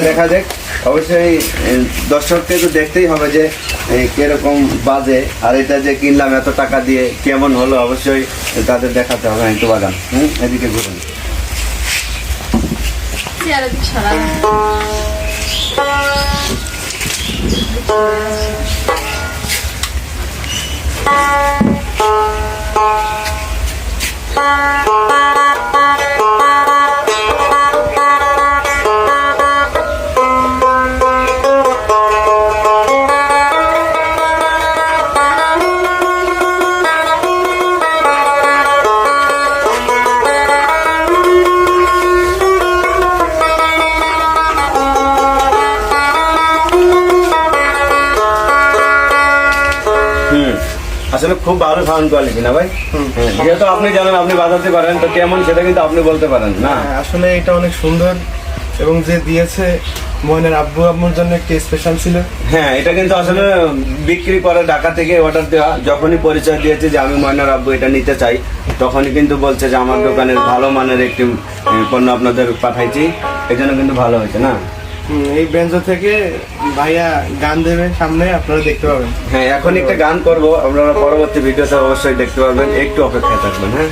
দেখা যাক, অবশ্যই দর্শককে তো দেখতেই হবে যে কিরকম বাজে, আর এটা যে কিনলাম এত টাকা দিয়ে কেমন হলো অবশ্যই তাদের দেখাতে হবে। একটু বাগান এদিকে ঘুরুন। আসলে খুব ভালো সাউন্ড কোয়ালিটি না ভাই? যেহেতু আপনি জানেন, আপনি বাজাতে পারেন, তো কেমন সেটা কিন্তু আপনি বলতে পারেন না? আসলে এটা অনেক সুন্দর, এবং যে দিয়েছে ময়নার আব্বু আম্মুর জন্য একটি স্পেশাল ছিল। হ্যাঁ, এটা কিন্তু আসলে বিক্রি করে ঢাকা থেকে অর্ডার দেওয়া। যখনই পরিচয় দিয়েছে যে আমি ময়নার আব্বু এটা নিতে চাই, তখনই কিন্তু বলছে যে আমার দোকানের ভালো মানের একটি পণ্য আপনাদের পাঠাইছি, এই জন্য কিন্তু ভালো হয়েছে না? এই বেঞ্জো থেকে ভাইয়া গান দেবে সামনে, আপনারা দেখতে পাবেন। হ্যাঁ, এখন একটা গান করবো, আপনারা পরবর্তী ভিডিওতে অবশ্যই দেখতে পারবেন, একটু অপেক্ষায় থাকবেন। হ্যাঁ।